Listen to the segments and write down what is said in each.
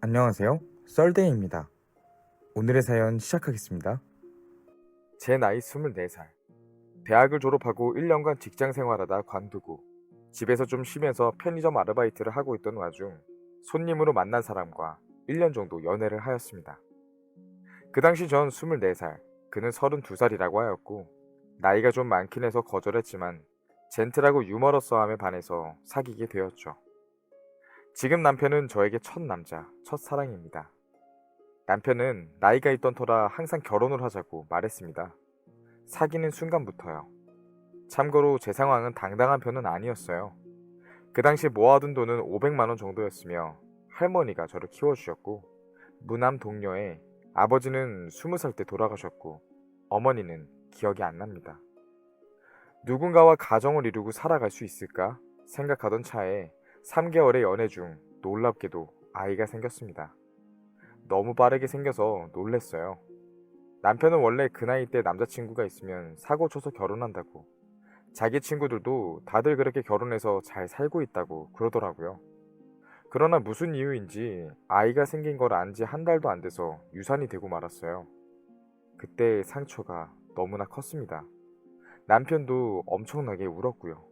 안녕하세요. 썰데이입니다. 오늘의 사연 시작하겠습니다. 제 나이 24살. 대학을 졸업하고 1년간 직장 생활하다 관두고 집에서 좀 쉬면서 편의점 아르바이트를 하고 있던 와중 손님으로 만난 사람과 1년 정도 연애를 하였습니다. 그 당시 전 24살, 그는 32살이라고 하였고 나이가 좀 많긴 해서 거절했지만 젠틀하고 유머러스함에 반해서 사귀게 되었죠. 지금 남편은 저에게 첫 남자, 첫 사랑입니다. 남편은 나이가 있던 터라 항상 결혼을 하자고 말했습니다. 사귀는 순간부터요. 참고로 제 상황은 당당한 편은 아니었어요. 그 당시 모아둔 돈은 500만 원 정도였으며 할머니가 저를 키워주셨고 무남 동료에 아버지는 20살 때 돌아가셨고 어머니는 기억이 안 납니다. 누군가와 가정을 이루고 살아갈 수 있을까 생각하던 차에 3개월의 연애 중 놀랍게도 아이가 생겼습니다. 너무 빠르게 생겨서 놀랬어요. 남편은 원래 그 나이 때 남자친구가 있으면 사고 쳐서 결혼한다고, 자기 친구들도 다들 그렇게 결혼해서 잘 살고 있다고 그러더라고요. 그러나 무슨 이유인지 아이가 생긴 걸 안 지 한 달도 안 돼서 유산이 되고 말았어요. 그때 상처가 너무나 컸습니다. 남편도 엄청나게 울었고요.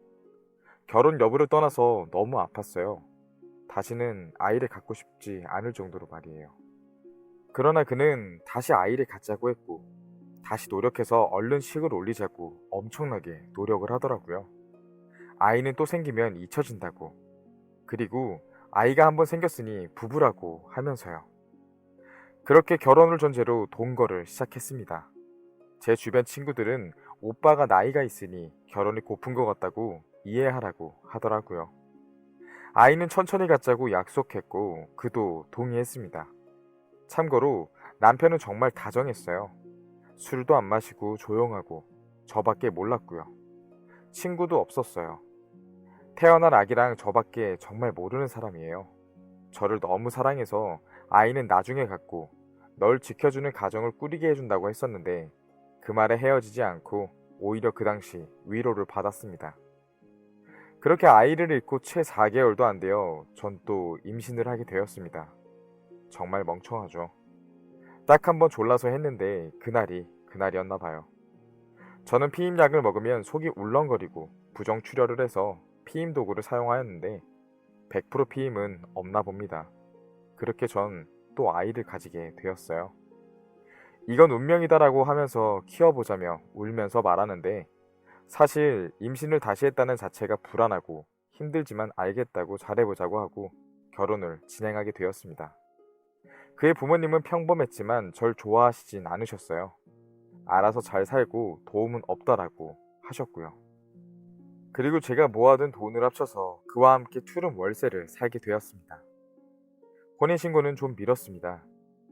결혼 여부를 떠나서 너무 아팠어요. 다시는 아이를 갖고 싶지 않을 정도로 말이에요. 그러나 그는 다시 아이를 갖자고 했고, 다시 노력해서 얼른 식을 올리자고 엄청나게 노력을 하더라고요. 아이는 또 생기면 잊혀진다고. 그리고 아이가 한번 생겼으니 부부라고 하면서요. 그렇게 결혼을 전제로 동거를 시작했습니다. 제 주변 친구들은 오빠가 나이가 있으니 결혼이 고픈 것 같다고 이해하라고 하더라고요. 아이는 천천히 갖자고 약속했고 그도 동의했습니다. 참고로 남편은 정말 다정했어요. 술도 안 마시고 조용하고 저밖에 몰랐고요. 친구도 없었어요. 태어난 아기랑 저밖에 정말 모르는 사람이에요. 저를 너무 사랑해서 아이는 나중에 갖고 널 지켜주는 가정을 꾸리게 해준다고 했었는데 그 말에 헤어지지 않고 오히려 그 당시 위로를 받았습니다. 그렇게 아이를 잃고 채 4개월도 안 되어 전 또 임신을 하게 되었습니다. 정말 멍청하죠. 딱 한 번 졸라서 했는데 그날이 그날이었나 봐요. 저는 피임약을 먹으면 속이 울렁거리고 부정출혈을 해서 피임 도구를 사용하였는데 100% 피임은 없나 봅니다. 그렇게 전 또 아이를 가지게 되었어요. 이건 운명이다라고 하면서 키워보자며 울면서 말하는데 사실 임신을 다시 했다는 자체가 불안하고 힘들지만 알겠다고 잘해보자고 하고 결혼을 진행하게 되었습니다. 그의 부모님은 평범했지만 절 좋아하시진 않으셨어요. 알아서 잘 살고 도움은 없다라고 하셨고요. 그리고 제가 모아둔 돈을 합쳐서 그와 함께 투룸 월세를 살게 되었습니다. 혼인신고는 좀 미뤘습니다.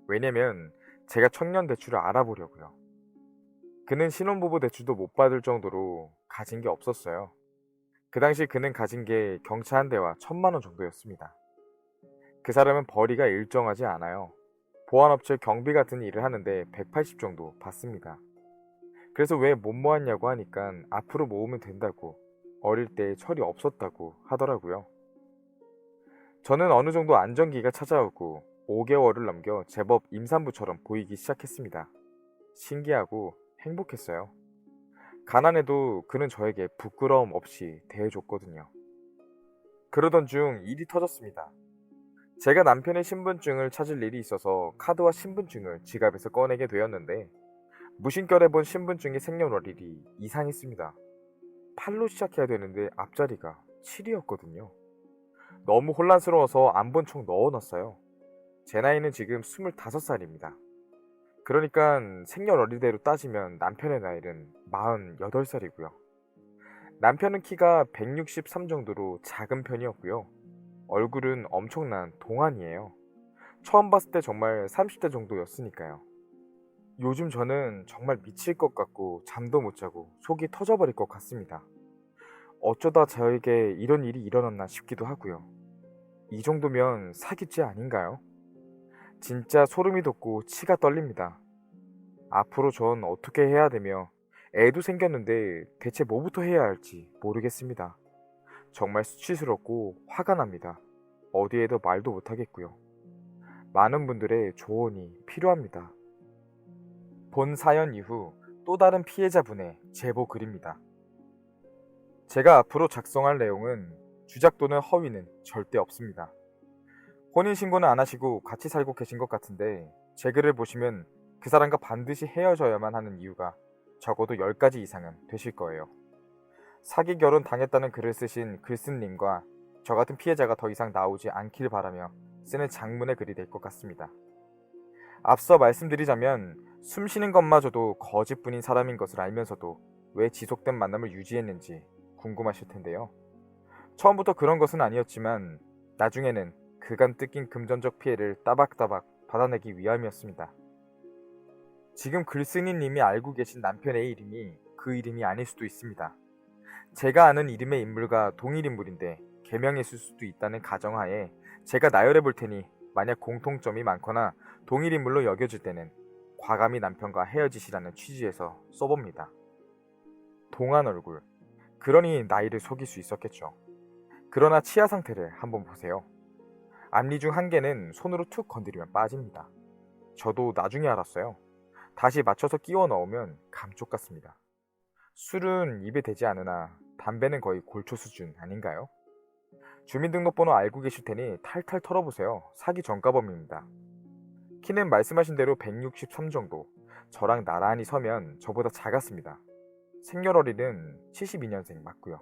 왜냐면 제가 청년 대출을 알아보려고요. 그는 신혼부부 대출도 못 받을 정도로 가진 게 없었어요. 그 당시 그는 가진 게 경차 한 대와 1,000만 원 정도였습니다. 그 사람은 벌이가 일정하지 않아요. 보안업체 경비 같은 일을 하는데 180 정도 받습니다. 그래서 왜 못 모았냐고 하니까 앞으로 모으면 된다고, 어릴 때 철이 없었다고 하더라고요. 저는 어느 정도 안정기가 찾아오고 5개월을 넘겨 제법 임산부처럼 보이기 시작했습니다. 신기하고 행복했어요. 가난해도 그는 저에게 부끄러움 없이 대해줬거든요. 그러던 중 일이 터졌습니다. 제가 남편의 신분증을 찾을 일이 있어서 카드와 신분증을 지갑에서 꺼내게 되었는데 무심결에 본 신분증의 생년월일이 이상했습니다. 8로 시작해야 되는데 앞자리가 7이었거든요. 너무 혼란스러워서 안 본 척 넣어놨어요. 제 나이는 지금 25살입니다. 그러니까 생년월일대로 따지면 남편의 나이는 48살이고요. 남편은 키가 163 정도로 작은 편이었고요. 얼굴은 엄청난 동안이에요. 처음 봤을 때 정말 30대 정도였으니까요. 요즘 저는 정말 미칠 것 같고 잠도 못 자고 속이 터져버릴 것 같습니다. 어쩌다 저에게 이런 일이 일어났나 싶기도 하고요. 이 정도면 사기죄 아닌가요? 진짜 소름이 돋고 치가 떨립니다. 앞으로 전 어떻게 해야 되며 애도 생겼는데 대체 뭐부터 해야 할지 모르겠습니다. 정말 수치스럽고 화가 납니다. 어디에도 말도 못하겠고요. 많은 분들의 조언이 필요합니다. 본 사연 이후 또 다른 피해자분의 제보 글입니다. 제가 앞으로 작성할 내용은 주작 또는 허위는 절대 없습니다. 혼인신고는 안 하시고 같이 살고 계신 것 같은데 제 글을 보시면 그 사람과 반드시 헤어져야만 하는 이유가 적어도 10가지 이상은 되실 거예요. 사기 결혼 당했다는 글을 쓰신 글쓴님과 저 같은 피해자가 더 이상 나오지 않길 바라며 쓰는 장문의 글이 될 것 같습니다. 앞서 말씀드리자면 숨 쉬는 것마저도 거짓뿐인 사람인 것을 알면서도 왜 지속된 만남을 유지했는지 궁금하실 텐데요. 처음부터 그런 것은 아니었지만 나중에는 그간 뜯긴 금전적 피해를 따박따박 받아내기 위함이었습니다. 지금 글쓴이님이 알고 계신 남편의 이름이 그 이름이 아닐 수도 있습니다. 제가 아는 이름의 인물과 동일 인물인데 개명했을 수도 있다는 가정하에 제가 나열해 볼 테니 만약 공통점이 많거나 동일 인물로 여겨질 때는 과감히 남편과 헤어지시라는 취지에서 써봅니다. 동안 얼굴, 그러니 나이를 속일 수 있었겠죠. 그러나 치아 상태를 한번 보세요. 앞니 중 한 개는 손으로 툭 건드리면 빠집니다. 저도 나중에 알았어요. 다시 맞춰서 끼워 넣으면 감쪽 같습니다. 술은 입에 대지 않으나 담배는 거의 골초 수준 아닌가요? 주민등록번호 알고 계실 테니 탈탈 털어보세요. 사기 전과범입니다. 키는 말씀하신 대로 163 정도. 저랑 나란히 서면 저보다 작았습니다. 생년월일은 72년생 맞고요.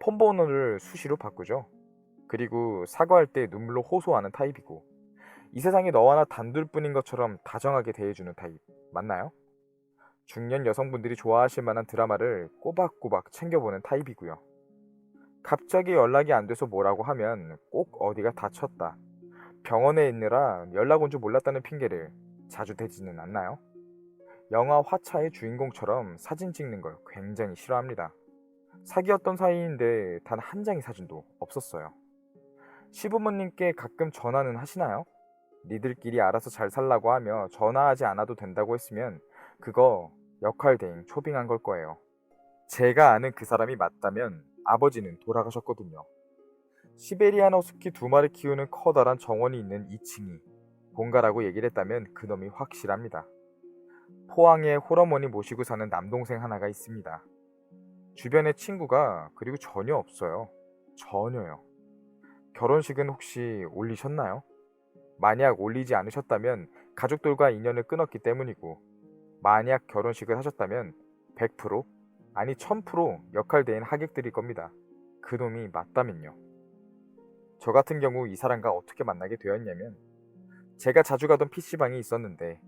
폰번호를 수시로 바꾸죠. 그리고 사과할 때 눈물로 호소하는 타입이고 이 세상에 너와 나 단둘뿐인 것처럼 다정하게 대해주는 타입 맞나요? 중년 여성분들이 좋아하실 만한 드라마를 꼬박꼬박 챙겨보는 타입이고요. 갑자기 연락이 안 돼서 뭐라고 하면 꼭 어디가 다쳤다, 병원에 있느라 연락 온 줄 몰랐다는 핑계를 자주 대지는 않나요? 영화 화차의 주인공처럼 사진 찍는 걸 굉장히 싫어합니다. 사귀었던 사이인데 단 한 장의 사진도 없었어요. 시부모님께 가끔 전화는 하시나요? 니들끼리 알아서 잘 살라고 하며 전화하지 않아도 된다고 했으면 그거 역할 대행 초빙한 걸 거예요. 제가 아는 그 사람이 맞다면 아버지는 돌아가셨거든요. 시베리안 허스키 2마리 키우는 커다란 정원이 있는 2층이 본가라고 얘기를 했다면 그놈이 확실합니다. 포항에 홀어머니 모시고 사는 남동생 하나가 있습니다. 주변에 친구가 그리고 전혀 없어요. 전혀요. 결혼식은 혹시 올리셨나요? 만약 올리지 않으셨다면 가족들과 인연을 끊었기 때문이고 만약 결혼식을 하셨다면 100% 아니 1000% 역할대행 하객들일 겁니다. 그놈이 맞다면요. 저 같은 경우 이 사람과 어떻게 만나게 되었냐면 제가 자주 가던 PC방이 있었는데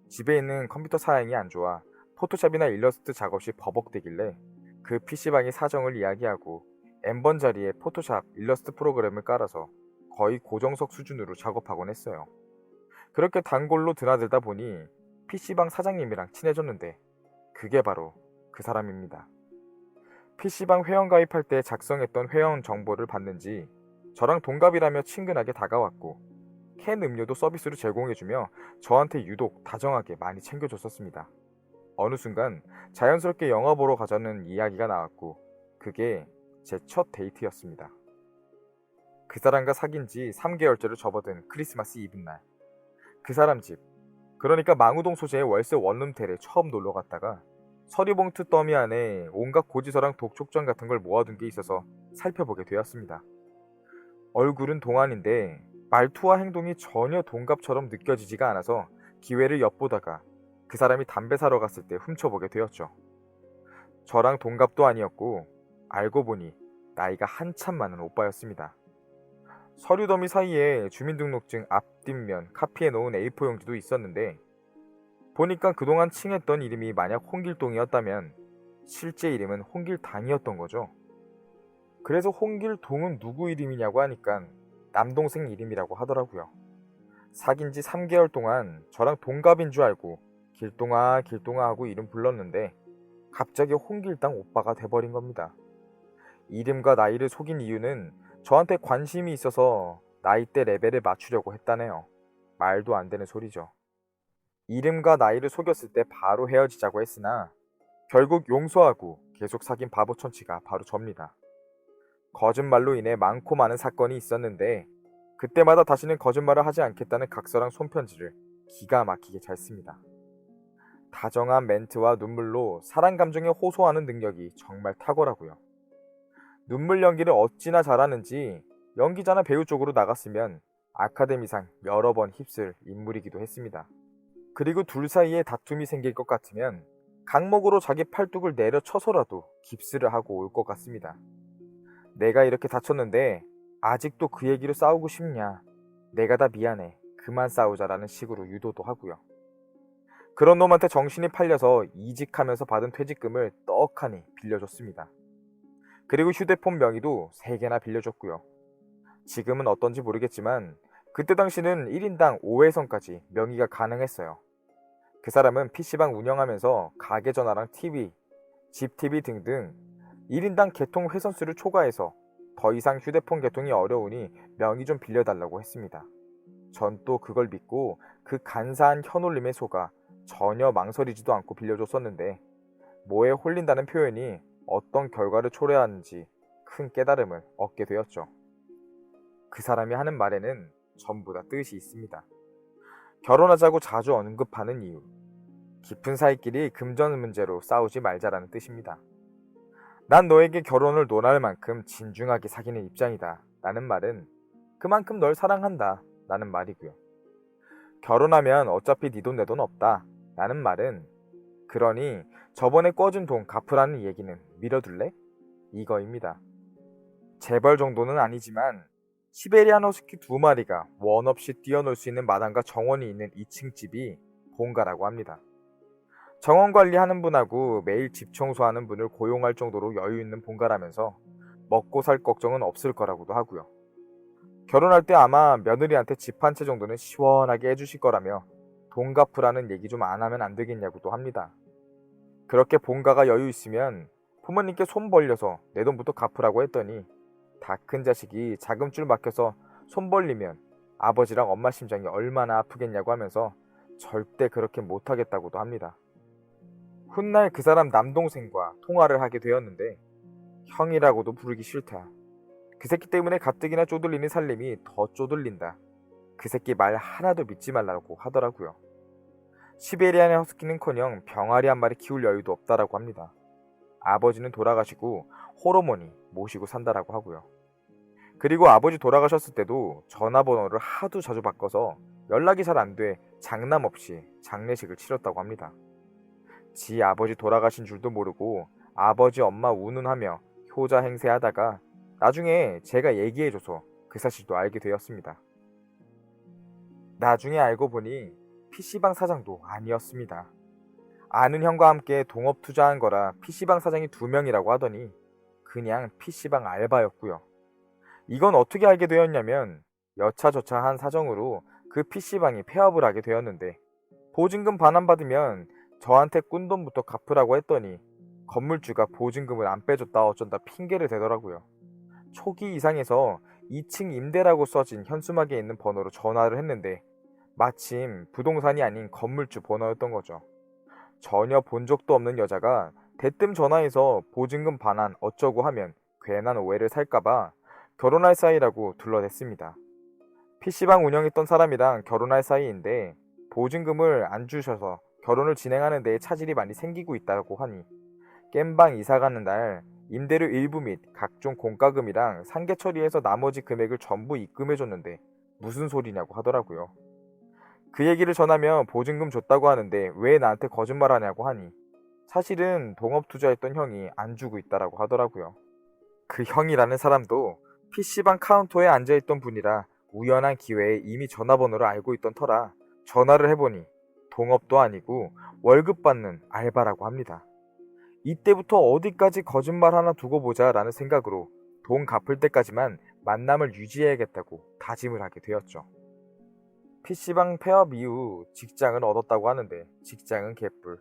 집에 있는 컴퓨터 사양이 안 좋아 포토샵이나 일러스트 작업이 버벅대길래 그 PC방의 사정을 이야기하고 N번 자리에 포토샵 일러스트 프로그램을 깔아서 거의 고정석 수준으로 작업하곤 했어요. 그렇게 단골로 드나들다 보니 PC방 사장님이랑 친해졌는데 그게 바로 그 사람입니다. PC방 회원 가입할 때 작성했던 회원 정보를 받는지 저랑 동갑이라며 친근하게 다가왔고 캔 음료도 서비스로 제공해주며 저한테 유독 다정하게 많이 챙겨줬었습니다. 어느 순간 자연스럽게 영화 보러 가자는 이야기가 나왔고 그게 제 첫 데이트였습니다. 그 사람과 사귄 지 3개월째로 접어든 크리스마스 이브날 그 사람 집, 그러니까 망우동 소재의 월세 원룸텔에 처음 놀러 갔다가 서리봉투 더미 안에 온갖 고지서랑 독촉장 같은 걸 모아둔 게 있어서 살펴보게 되었습니다. 얼굴은 동안인데 말투와 행동이 전혀 동갑처럼 느껴지지가 않아서 기회를 엿보다가 그 사람이 담배 사러 갔을 때 훔쳐보게 되었죠. 저랑 동갑도 아니었고 알고 보니 나이가 한참 많은 오빠였습니다. 서류 더미 사이에 주민등록증 앞뒷면 카피해 놓은 A4 용지도 있었는데 보니까 그동안 칭했던 이름이 만약 홍길동이었다면 실제 이름은 홍길당이었던 거죠. 그래서 홍길동은 누구 이름이냐고 하니까 남동생 이름이라고 하더라고요. 사귄 지 3개월 동안 저랑 동갑인 줄 알고 길동아 길동아 하고 이름 불렀는데 갑자기 홍길당 오빠가 돼버린 겁니다. 이름과 나이를 속인 이유는 저한테 관심이 있어서 나이대 레벨을 맞추려고 했다네요. 말도 안 되는 소리죠. 이름과 나이를 속였을 때 바로 헤어지자고 했으나 결국 용서하고 계속 사귄 바보천치가 바로 접니다. 거짓말로 인해 많고 많은 사건이 있었는데 그때마다 다시는 거짓말을 하지 않겠다는 각서랑 손편지를 기가 막히게 잘 씁니다. 다정한 멘트와 눈물로 사랑 감정에 호소하는 능력이 정말 탁월하고요. 눈물 연기를 어찌나 잘하는지 연기자나 배우 쪽으로 나갔으면 아카데미상 여러 번 휩쓸 인물이기도 했습니다. 그리고 둘 사이에 다툼이 생길 것 같으면 강목으로 자기 팔뚝을 내려쳐서라도 깁스를 하고 올 것 같습니다. 내가 이렇게 다쳤는데 아직도 그 얘기로 싸우고 싶냐? 내가 다 미안해. 그만 싸우자라는 식으로 유도도 하고요. 그런 놈한테 정신이 팔려서 이직하면서 받은 퇴직금을 떡하니 빌려줬습니다. 그리고 휴대폰 명의도 3개나 빌려줬고요. 지금은 어떤지 모르겠지만 그때 당시는 1인당 5회선까지 명의가 가능했어요. 그 사람은 PC방 운영하면서 가게 전화랑 TV, 집 TV 등등 1인당 개통 회선수를 초과해서 더 이상 휴대폰 개통이 어려우니 명의 좀 빌려달라고 했습니다. 전 또 그걸 믿고 그 간사한 현올림에 속아 전혀 망설이지도 않고 빌려줬었는데 뭐에 홀린다는 표현이 어떤 결과를 초래하는지 큰 깨달음을 얻게 되었죠. 그 사람이 하는 말에는 전부 다 뜻이 있습니다. 결혼하자고 자주 언급하는 이유, 깊은 사이끼리 금전 문제로 싸우지 말자라는 뜻입니다. 난 너에게 결혼을 논할 만큼 진중하게 사귀는 입장이다 라는 말은 그만큼 널 사랑한다 라는 말이고요. 결혼하면 어차피 네 돈 내 돈 없다 라는 말은 그러니 저번에 꿔준 돈 갚으라는 얘기는 밀어둘래? 이거입니다. 재벌 정도는 아니지만 시베리안 허스키 2마리가 원 없이 뛰어놀 수 있는 마당과 정원이 있는 2층 집이 본가라고 합니다. 정원 관리하는 분하고 매일 집 청소하는 분을 고용할 정도로 여유 있는 본가라면서 먹고 살 걱정은 없을 거라고도 하고요. 결혼할 때 아마 며느리한테 집 한 채 정도는 시원하게 해주실 거라며 돈 갚으라는 얘기 좀 안 하면 안 되겠냐고도 합니다. 그렇게 본가가 여유 있으면 부모님께 손 벌려서 내 돈부터 갚으라고 했더니 다 큰 자식이 자금줄 막혀서 손 벌리면 아버지랑 엄마 심장이 얼마나 아프겠냐고 하면서 절대 그렇게 못하겠다고도 합니다. 훗날 그 사람 남동생과 통화를 하게 되었는데 형이라고도 부르기 싫다. 그 새끼 때문에 가뜩이나 쪼들리는 살림이 더 쪼들린다. 그 새끼 말 하나도 믿지 말라고 하더라고요. 시베리안의 허스키는커녕 병아리 한 마리 키울 여유도 없다라고 합니다. 아버지는 돌아가시고 호르몬이 모시고 산다라고 하고요. 그리고 아버지 돌아가셨을 때도 전화번호를 하도 자주 바꿔서 연락이 잘 안 돼 장남 없이 장례식을 치렀다고 합니다. 지 아버지 돌아가신 줄도 모르고 아버지 엄마 운운하며 효자 행세하다가 나중에 제가 얘기해줘서 그 사실도 알게 되었습니다. 나중에 알고 보니 PC방 사장도 아니었습니다. 아는 형과 함께 동업 투자한 거라 PC방 사장이 2명이라고 하더니 그냥 PC방 알바였고요. 이건 어떻게 알게 되었냐면 여차저차한 사정으로 그 PC방이 폐업을 하게 되었는데 보증금 반환 받으면 저한테 꾼 돈부터 갚으라고 했더니 건물주가 보증금을 안 빼줬다 어쩐다 핑계를 대더라고요. 초기 이상해서 2층 임대라고 써진 현수막에 있는 번호로 전화를 했는데 마침 부동산이 아닌 건물주 번호였던 거죠. 전혀 본 적도 없는 여자가 대뜸 전화해서 보증금 반환 어쩌고 하면 괜한 오해를 살까봐 결혼할 사이라고 둘러댔습니다. PC방 운영했던 사람이랑 결혼할 사이인데 보증금을 안 주셔서 결혼을 진행하는 데에 차질이 많이 생기고 있다고 하니 깸방 이사 가는 날 임대료 일부 및 각종 공과금이랑 상계 처리해서 나머지 금액을 전부 입금해줬는데 무슨 소리냐고 하더라고요. 그 얘기를 전하면 보증금 줬다고 하는데 왜 나한테 거짓말하냐고 하니 사실은 동업 투자했던 형이 안 주고 있다라고 하더라고요. 그 형이라는 사람도 PC방 카운터에 앉아있던 분이라 우연한 기회에 이미 전화번호를 알고 있던 터라 전화를 해보니 동업도 아니고 월급 받는 알바라고 합니다. 이때부터 어디까지 거짓말 하나 두고 보자 라는 생각으로 돈 갚을 때까지만 만남을 유지해야겠다고 다짐을 하게 되었죠. PC방 폐업 이후 직장을 얻었다고 하는데 직장은 개뿔.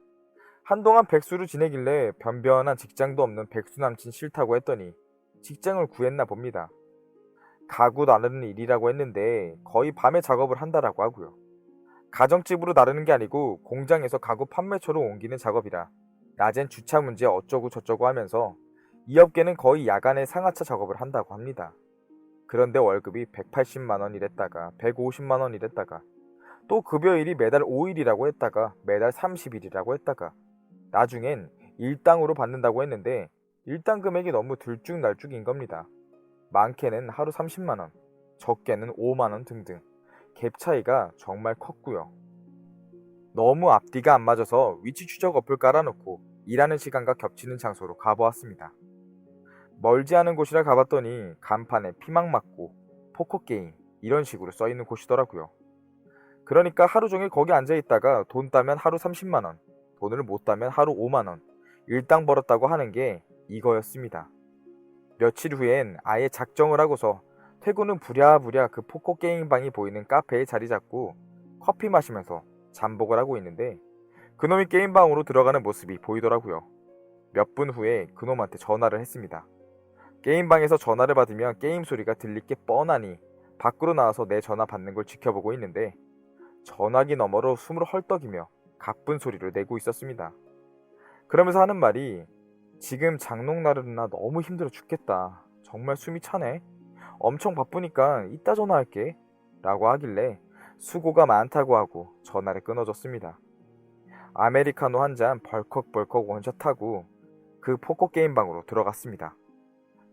한동안 백수로 지내길래 변변한 직장도 없는 백수 남친 싫다고 했더니 직장을 구했나 봅니다. 가구 나르는 일이라고 했는데 거의 밤에 작업을 한다라고 하고요. 가정집으로 나르는 게 아니고 공장에서 가구 판매처로 옮기는 작업이라 낮엔 주차 문제 어쩌고 저쩌고 하면서 이 업계는 거의 야간에 상하차 작업을 한다고 합니다. 그런데 월급이 180만 원이랬다가 150만 원이랬다가 또 급여일이 매달 5일이라고 했다가 매달 30일이라고 했다가 나중엔 일당으로 받는다고 했는데 일당 금액이 너무 들쭉날쭉인 겁니다. 많게는 하루 30만 원, 적게는 5만 원 등등 갭 차이가 정말 컸고요. 너무 앞뒤가 안 맞아서 위치 추적 어플 깔아놓고 일하는 시간과 겹치는 장소로 가보았습니다. 멀지 않은 곳이라 가봤더니 간판에 피망 맞고 포커게임 이런 식으로 써있는 곳이더라고요. 그러니까 하루 종일 거기 앉아있다가 돈 따면 하루 30만 원, 돈을 못 따면 하루 5만 원, 일당 벌었다고 하는 게 이거였습니다. 며칠 후엔 아예 작정을 하고서 퇴근 후 부랴부랴 그 포커게임방이 보이는 카페에 자리 잡고 커피 마시면서 잠복을 하고 있는데 그놈이 게임방으로 들어가는 모습이 보이더라고요. 몇 분 후에 그놈한테 전화를 했습니다. 게임방에서 전화를 받으면 게임 소리가 들릴 게 뻔하니 밖으로 나와서 내 전화 받는 걸 지켜보고 있는데 전화기 너머로 숨을 헐떡이며 가쁜 소리를 내고 있었습니다. 그러면서 하는 말이 지금 장롱 나르느라 너무 힘들어 죽겠다. 정말 숨이 차네. 엄청 바쁘니까 이따 전화할게. 라고 하길래 수고가 많다고 하고 전화를 끊어줬습니다. 아메리카노 한 잔 벌컥벌컥 원샷하고 그 포커게임방으로 들어갔습니다.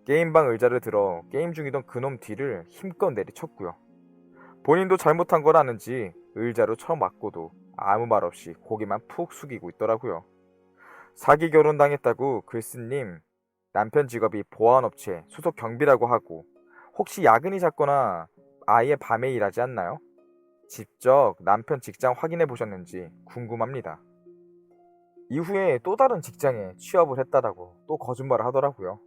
게임방 의자를 들어 게임 중이던 그놈 뒤를 힘껏 내리쳤고요. 본인도 잘못한 걸 아는지 의자로 쳐맞고도 아무 말 없이 고개만 푹 숙이고 있더라고요. 사기 결혼당했다고 글쓴님 남편 직업이 보안업체 수석 경비라고 하고 혹시 야근이 잦거나 아예 밤에 일하지 않나요? 직접 남편 직장 확인해 보셨는지 궁금합니다. 이후에 또 다른 직장에 취업을 했다라고 또 거짓말을 하더라고요.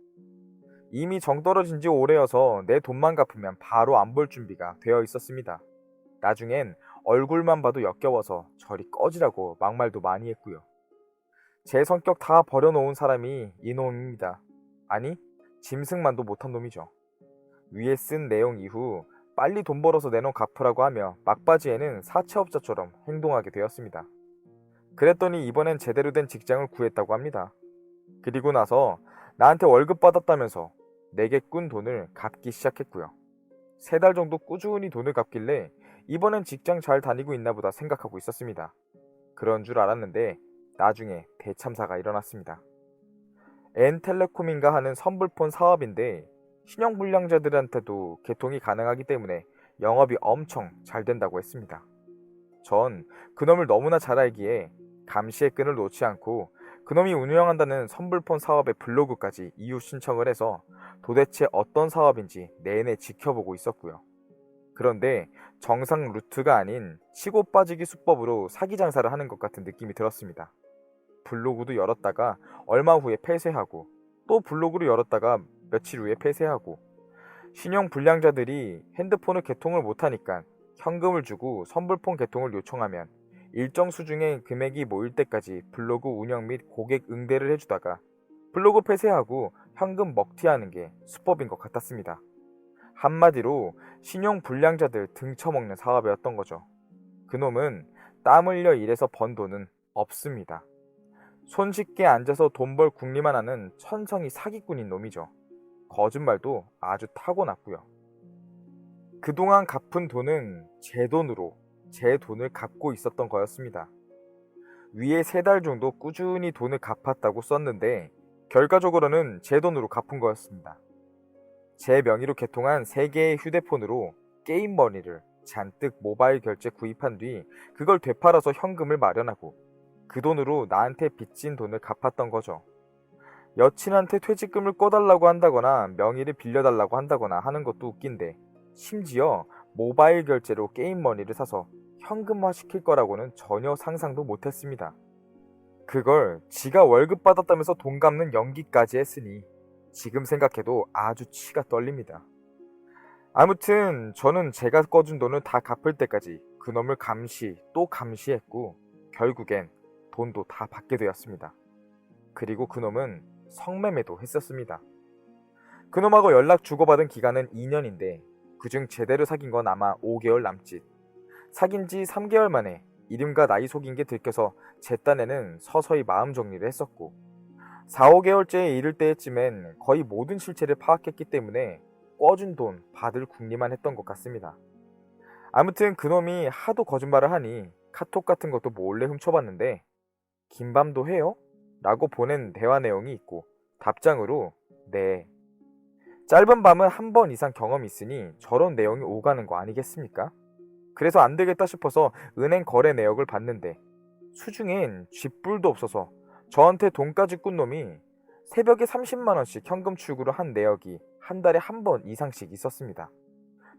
이미 정 떨어진 지 오래여서 내 돈만 갚으면 바로 안 볼 준비가 되어 있었습니다. 나중엔 얼굴만 봐도 역겨워서 저리 꺼지라고 막말도 많이 했고요. 제 성격 다 버려놓은 사람이 이놈입니다. 아니, 짐승만도 못한 놈이죠. 위에 쓴 내용 이후 빨리 돈 벌어서 내 돈 갚으라고 하며 막바지에는 사채업자처럼 행동하게 되었습니다. 그랬더니 이번엔 제대로 된 직장을 구했다고 합니다. 그리고 나서 나한테 월급 받았다면서 내게 꾼 돈을 갚기 시작했고요. 3달 정도 꾸준히 돈을 갚길래 이번엔 직장 잘 다니고 있나 보다 생각하고 있었습니다. 그런 줄 알았는데 나중에 대참사가 일어났습니다. N텔레콤인가 하는 선불폰 사업인데 신용불량자들한테도 개통이 가능하기 때문에 영업이 엄청 잘 된다고 했습니다. 전 그놈을 너무나 잘 알기에 감시의 끈을 놓지 않고 그놈이 운영한다는 선불폰 사업의 블로그까지 이유 신청을 해서 도대체 어떤 사업인지 내내 지켜보고 있었고요. 그런데 정상 루트가 아닌 치고 빠지기 수법으로 사기 장사를 하는 것 같은 느낌이 들었습니다. 블로그도 열었다가 얼마 후에 폐쇄하고 또 블로그를 열었다가 며칠 후에 폐쇄하고 신용 불량자들이 핸드폰을 개통을 못하니까 현금을 주고 선불폰 개통을 요청하면 일정 수준의 금액이 모일 때까지 블로그 운영 및 고객 응대를 해주다가 블로그 폐쇄하고 현금 먹튀하는 게 수법인 것 같았습니다. 한마디로 신용 불량자들 등쳐먹는 사업이었던 거죠. 그놈은 땀 흘려 일해서 번 돈은 없습니다. 손쉽게 앉아서 돈 벌 궁리만 하는 천성이 사기꾼인 놈이죠. 거짓말도 아주 타고났고요. 그동안 갚은 돈은 제 돈으로 제 돈을 갚고 있었던 거였습니다. 위에 3달 정도 꾸준히 돈을 갚았다고 썼는데 결과적으로는 제 돈으로 갚은 거였습니다. 제 명의로 개통한 3개의 휴대폰으로 게임 머니를 잔뜩 모바일 결제 구입한 뒤 그걸 되팔아서 현금을 마련하고 그 돈으로 나한테 빚진 돈을 갚았던 거죠. 여친한테 퇴직금을 꿔달라고 한다거나 명의를 빌려달라고 한다거나 하는 것도 웃긴데 심지어 모바일 결제로 게임 머니를 사서 현금화 시킬 거라고는 전혀 상상도 못했습니다. 그걸 지가 월급 받았다면서 돈 갚는 연기까지 했으니 지금 생각해도 아주 치가 떨립니다. 아무튼 저는 제가 꺼준 돈을 다 갚을 때까지 그놈을 감시 또 감시했고 결국엔 돈도 다 받게 되었습니다. 그리고 그놈은 성매매도 했었습니다. 그놈하고 연락 주고받은 기간은 2년인데 그중 제대로 사귄 건 아마 5개월 남짓. 사귄 지 3개월 만에 이름과 나이 속인 게 들켜서 제 딴에는 서서히 마음 정리를 했었고 4, 5개월째에 이를 때쯤엔 거의 모든 실체를 파악했기 때문에 꿔준 돈 받을 궁리만 했던 것 같습니다. 아무튼 그놈이 하도 거짓말을 하니 카톡 같은 것도 몰래 훔쳐봤는데 긴밤도 해요? 라고 보낸 대화 내용이 있고 답장으로 네. 짧은 밤은 한 번 이상 경험이 있으니 저런 내용이 오가는 거 아니겠습니까? 그래서 안 되겠다 싶어서 은행 거래 내역을 봤는데 수중엔 쥐뿔도 없어서 저한테 돈까지 꾼 놈이 새벽에 30만 원씩 현금 출구를 한 내역이 한 달에 한 번 이상씩 있었습니다.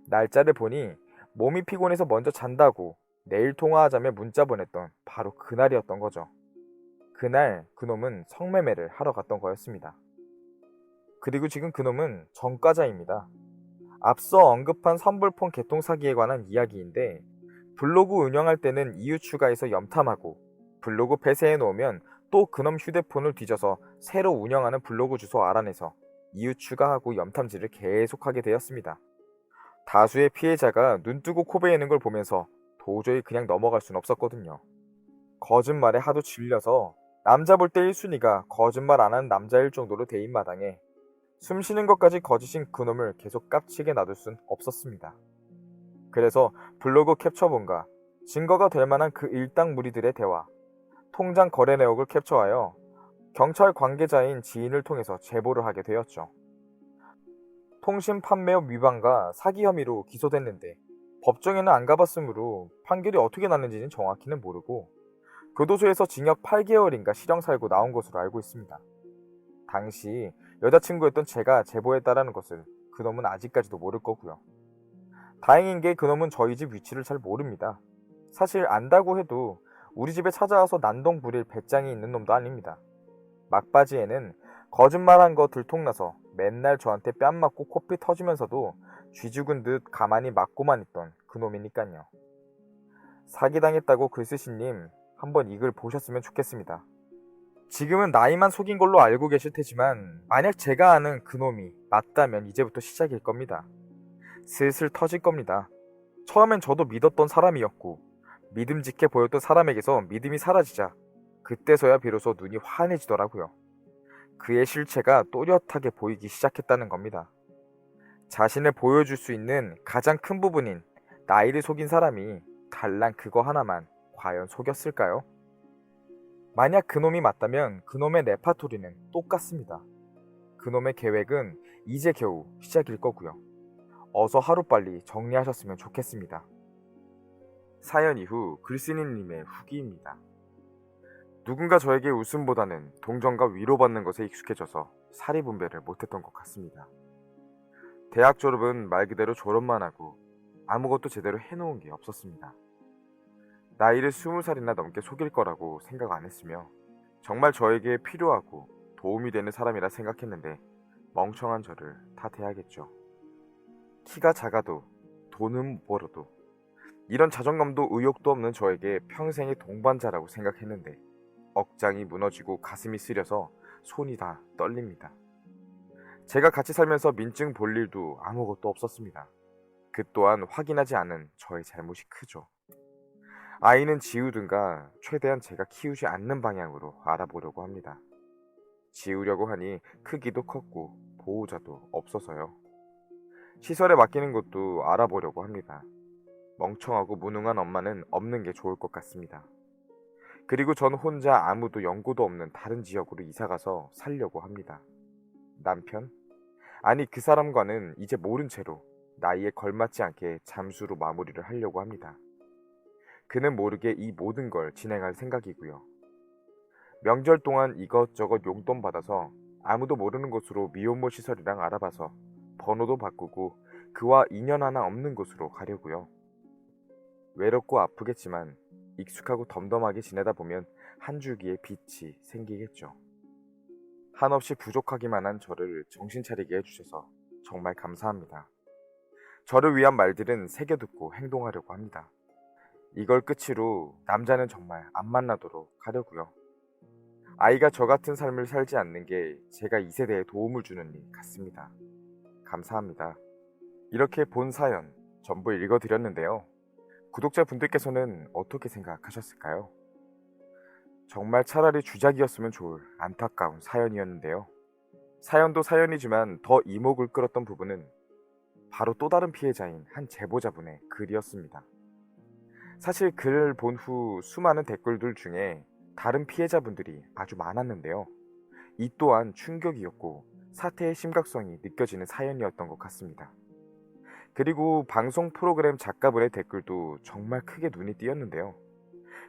날짜를 보니 몸이 피곤해서 먼저 잔다고 내일 통화하자며 문자 보냈던 바로 그날이었던 거죠. 그날 그놈은 성매매를 하러 갔던 거였습니다. 그리고 지금 그놈은 전과자입니다. 앞서 언급한 선불폰 개통 사기에 관한 이야기인데 블로그 운영할 때는 이유 추가해서 염탐하고 블로그 폐쇄해 놓으면 또 그놈 휴대폰을 뒤져서 새로 운영하는 블로그 주소 알아내서 이유 추가하고 염탐질을 계속하게 되었습니다. 다수의 피해자가 눈뜨고 코베이는 걸 보면서 도저히 그냥 넘어갈 순 없었거든요. 거짓말에 하도 질려서 남자 볼 때 1순위가 거짓말 안 하는 남자일 정도로 대인마당에 숨쉬는 것까지 거짓인 그놈을 계속 깝치게 놔둘 순 없었습니다. 그래서 블로그 캡처본과 증거가 될 만한 그 일당 무리들의 대화, 통장 거래 내역을 캡처하여 경찰 관계자인 지인을 통해서 제보를 하게 되었죠. 통신 판매업 위반과 사기 혐의로 기소됐는데 법정에는 안 가봤으므로 판결이 어떻게 났는지는 정확히는 모르고 교도소에서 징역 8개월인가 실형 살고 나온 것으로 알고 있습니다. 당시 여자친구였던 제가 제보했다라는 것을 그놈은 아직까지도 모를 거고요. 다행인 게 그놈은 저희 집 위치를 잘 모릅니다. 사실 안다고 해도 우리 집에 찾아와서 난동 부릴 배짱이 있는 놈도 아닙니다. 막바지에는 거짓말한 거 들통나서 맨날 저한테 뺨 맞고 코피 터지면서도 쥐 죽은 듯 가만히 맞고만 있던 그놈이니깐요. 사기당했다고 글 쓰신 님 한번 이 글 보셨으면 좋겠습니다. 지금은 나이만 속인 걸로 알고 계실 테지만 만약 제가 아는 그놈이 맞다면 이제부터 시작일 겁니다. 슬슬 터질 겁니다. 처음엔 저도 믿었던 사람이었고 믿음직해 보였던 사람에게서 믿음이 사라지자 그때서야 비로소 눈이 환해지더라고요. 그의 실체가 또렷하게 보이기 시작했다는 겁니다. 자신을 보여줄 수 있는 가장 큰 부분인 나이를 속인 사람이 달랑 그거 하나만 과연 속였을까요? 만약 그놈이 맞다면 그놈의 레파토리는 똑같습니다. 그놈의 계획은 이제 겨우 시작일 거고요. 어서 하루빨리 정리하셨으면 좋겠습니다. 사연 이후 글쓴이님의 후기입니다. 누군가 저에게 웃음보다는 동정과 위로받는 것에 익숙해져서 사리분배를 못했던 것 같습니다. 대학 졸업은 말 그대로 졸업만 하고 아무것도 제대로 해놓은 게 없었습니다. 나이를 20살이나 넘게 속일 거라고 생각 안 했으며 정말 저에게 필요하고 도움이 되는 사람이라 생각했는데 멍청한 저를 탓해야겠죠. 키가 작아도 돈은 못 벌어도 이런 자존감도 의욕도 없는 저에게 평생의 동반자라고 생각했는데 억장이 무너지고 가슴이 쓰려서 손이 다 떨립니다. 제가 같이 살면서 민증 볼 일도 아무것도 없었습니다. 그 또한 확인하지 않은 저의 잘못이 크죠. 아이는 지우든가 최대한 제가 키우지 않는 방향으로 알아보려고 합니다. 지우려고 하니 크기도 컸고 보호자도 없어서요. 시설에 맡기는 것도 알아보려고 합니다. 멍청하고 무능한 엄마는 없는 게 좋을 것 같습니다. 그리고 전 혼자 아무도 연고도 없는 다른 지역으로 이사가서 살려고 합니다. 남편? 아니 그 사람과는 이제 모른 채로 나이에 걸맞지 않게 잠수로 마무리를 하려고 합니다. 그는 모르게 이 모든 걸 진행할 생각이고요. 명절 동안 이것저것 용돈 받아서 아무도 모르는 곳으로 미혼모 시설이랑 알아봐서 번호도 바꾸고 그와 인연 하나 없는 곳으로 가려고요. 외롭고 아프겠지만 익숙하고 덤덤하게 지내다 보면 한 줄기의 빛이 생기겠죠. 한없이 부족하기만 한 저를 정신 차리게 해주셔서 정말 감사합니다. 저를 위한 말들은 새겨듣고 행동하려고 합니다. 이걸 끝으로 남자는 정말 안 만나도록 하려고요. 아이가 저 같은 삶을 살지 않는 게 제가 이 세대에 도움을 주는 일 같습니다. 감사합니다. 이렇게 본 사연 전부 읽어드렸는데요. 구독자분들께서는 어떻게 생각하셨을까요? 정말 차라리 주작이었으면 좋을 안타까운 사연이었는데요. 사연도 사연이지만 더 이목을 끌었던 부분은 바로 또 다른 피해자인 한 제보자분의 글이었습니다. 사실 글을 본 후 수많은 댓글들 중에 다른 피해자분들이 아주 많았는데요. 이 또한 충격이었고 사태의 심각성이 느껴지는 사연이었던 것 같습니다. 그리고 방송 프로그램 작가분의 댓글도 정말 크게 눈이 띄었는데요.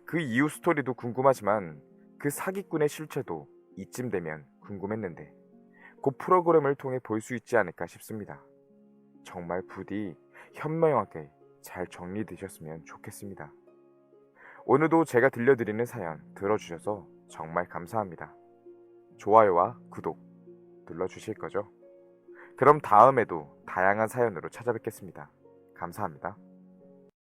그 이후 스토리도 궁금하지만 그 사기꾼의 실체도 이쯤 되면 궁금했는데 그 프로그램을 통해 볼 수 있지 않을까 싶습니다. 정말 부디 현명하게 잘 정리되셨으면 좋겠습니다. 오늘도 제가 들려드리는 사연 들어주셔서 정말 감사합니다. 좋아요와 구독 눌러주실 거죠? 그럼 다음에도 다양한 사연으로 찾아뵙겠습니다. 감사합니다.